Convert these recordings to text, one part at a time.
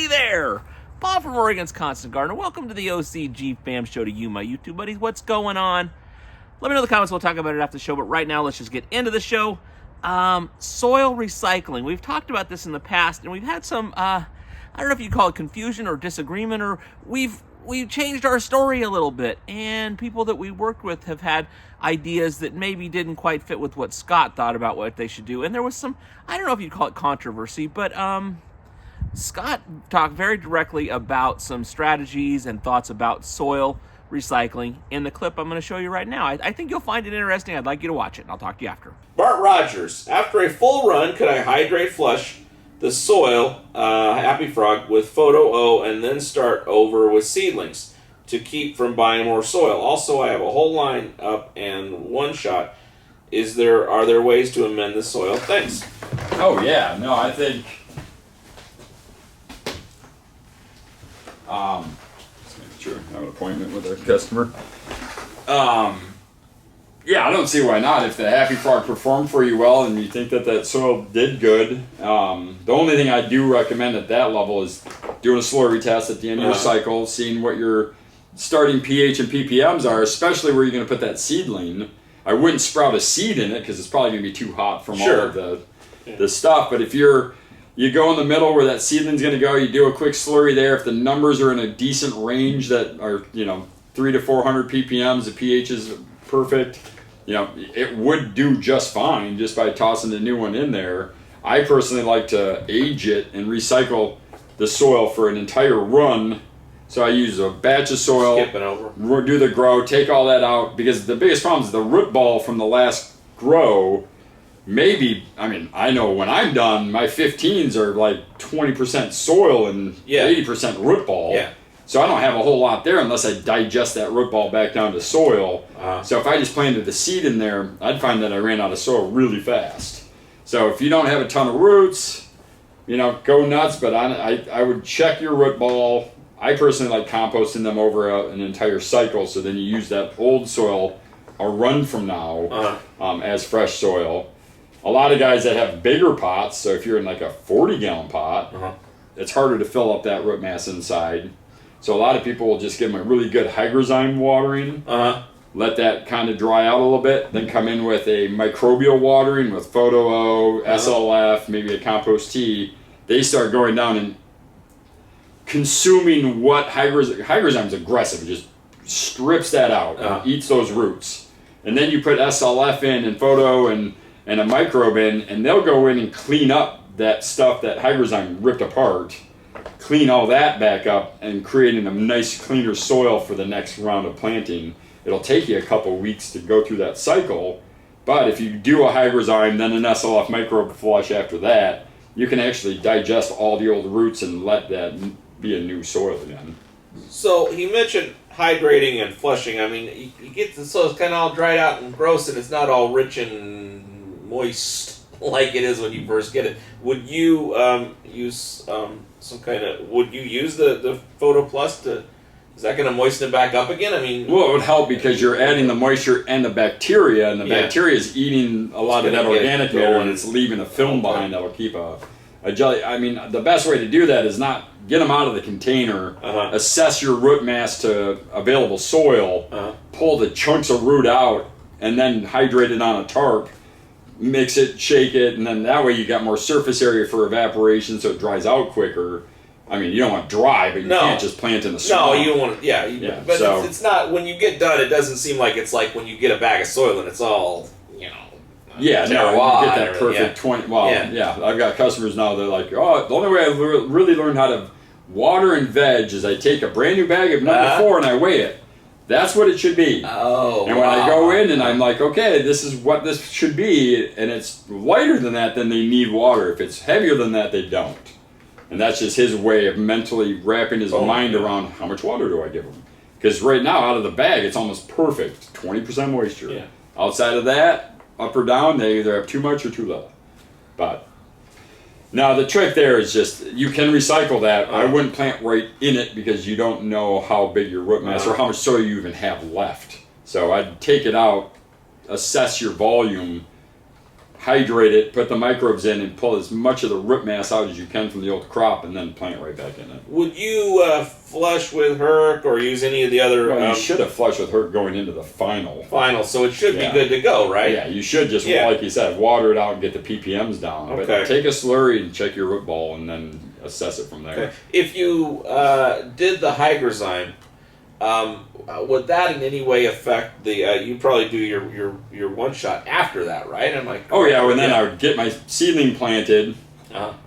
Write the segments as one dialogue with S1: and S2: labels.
S1: Howdy there! Bob from Oregon's Constant Gardener. Welcome to the OCGFAM show to you, my YouTube buddies. What's going on? Let me know in the comments. We'll talk about it after the show, but right now let's just get into the show. Soil recycling. We've talked about this in the past, and we've had some, I don't know if you call it confusion or disagreement, or we've changed our story a little bit, and people that we worked with have had ideas that maybe didn't quite fit with what Scott thought about what they should do. And there was some, I don't know if you'd call it controversy, but Scott talked very directly about some strategies and thoughts about soil recycling in the clip I'm going to show you right now. I think you'll find it interesting. I'd like you to watch it, and I'll talk to you after.
S2: Bart Rogers, after a full run, could I hydrate flush the soil, Happy Frog, with Photo O and then start over with seedlings to keep from buying more soil? Also, I have a whole line up and one shot. Are there ways to amend the soil? Thanks.
S3: Oh yeah, no, I think just making sure I have an appointment with a customer. Yeah, I don't see why not. If the Happy Frog performed for you well and you think that soil did good, the only thing I do recommend at that level is doing a soil retest at the end of your cycle, seeing what your starting pH and ppms are, especially where you're going to put that seedling. I wouldn't sprout a seed in it because it's probably going to be too hot from all of the stuff. But if you go in the middle where that seedling's going to go, you do a quick slurry there. If the numbers are in a decent range that are 300 to 400 ppms, the pH is perfect. It would do just fine just by tossing the new one in there. I personally like to age it and recycle the soil for an entire run. So I use a batch of soil,
S2: Skip it over.
S3: do the grow, take all that out, because the biggest problem is the root ball from the last grow. I know when I'm done, my 15s are like 20% soil and 80% root ball.
S2: Yeah.
S3: So I don't have a whole lot there unless I digest that root ball back down to soil. So if I just planted the seed in there, I'd find that I ran out of soil really fast. So if you don't have a ton of roots, go nuts, but I would check your root ball. I personally like composting them over an entire cycle, so then you use that old soil a run from now as fresh soil. A lot of guys that have bigger pots, so if you're in like a 40-gallon pot, it's harder to fill up that root mass inside. So a lot of people will just give them a really good hygrozyme watering, let that kind of dry out a little bit, then come in with a microbial watering with Photo O, SLF, maybe a compost tea. They start going down and consuming what hygrozyme is aggressive. It just strips that out and eats those roots. And then you put SLF in and Photo and a microbe in, and they'll go in and clean up that stuff that hygrozyme ripped apart, clean all that back up, and creating a nice cleaner soil for the next round of planting. It'll take you a couple weeks to go through that cycle, but if you do a hygrozyme, then an SLF microbe flush after that, you can actually digest all the old roots and let that be a new soil again.
S2: So he mentioned hydrating and flushing. I mean, you get the soil kind of all dried out and gross, and it's not all rich and moist like it is when you first get it. Would you use would you use the Photo Plus to? Is that going to moisten it back up again? I mean,
S3: well, it would help because you're adding the moisture and the bacteria, and the bacteria is eating a lot of that organic matter, and it's leaving a film behind that'll keep a jelly. I mean, the best way to do that is not get them out of the container, assess your root mass to available soil, pull the chunks of root out, and then hydrate it on a tarp, mix it, shake it, and then that way you got more surface area for evaporation so it dries out quicker. I mean, you don't want dry, but you can't just plant in the swamp.
S2: No, you don't want to, but so, it's not, when you get done, it doesn't seem like it's like when you get a bag of soil and it's all, you get
S3: that perfect 20, I've got customers now, they're like, the only way I really learned how to water and veg is I take a brand new bag of number 4 and I weigh it. That's what it should be. And when I go in and I'm like, okay, this is what this should be, and it's lighter than that, then they need water. If it's heavier than that, they don't. And that's just his way of mentally wrapping his mind around how much water do I give him. Because right now, out of the bag, it's almost perfect, 20% moisture.
S2: Yeah.
S3: Outside of that, up or down, they either have too much or too little. But now the trick there is just, you can recycle that. I wouldn't plant right in it because you don't know how big your root mass or how much soil you even have left. So I'd take it out, assess your volume, hydrate it, put the microbes in, and pull as much of the root mass out as you can from the old crop, and then plant right back in it.
S2: Would you flush with Herc or use any of the other?
S3: Well, you should have flushed with Herc going into the final.
S2: So it should be good to go, right?
S3: Yeah, you should just, like you said, water it out and get the ppms down.
S2: Okay.
S3: But take a slurry and check your root ball, and then assess it from there.
S2: Okay. If you did the Hygrozyme, would that in any way affect the? You probably do your one shot after that, right? I'm like,
S3: oh yeah, and then I would get my seedling planted,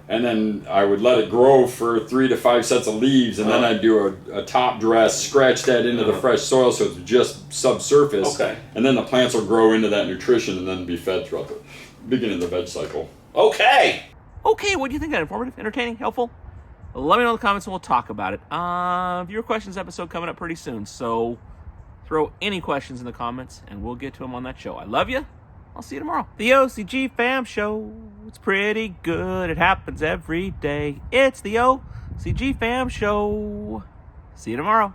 S3: and then I would let it grow for 3 to 5 sets of leaves, and then I'd do a top dress, scratch that into the fresh soil so it's just subsurface, and then the plants will grow into that nutrition and then be fed throughout the beginning of the veg cycle.
S1: Okay, what do you think of that? Informative, entertaining, helpful? Let me know in the comments and we'll talk about it. Viewer questions episode coming up pretty soon, so throw any questions in the comments and we'll get to them on that show. I love you. I'll see you tomorrow. The OCG Fam Show. It's pretty good. It happens every day. It's the OCG Fam Show. See you tomorrow.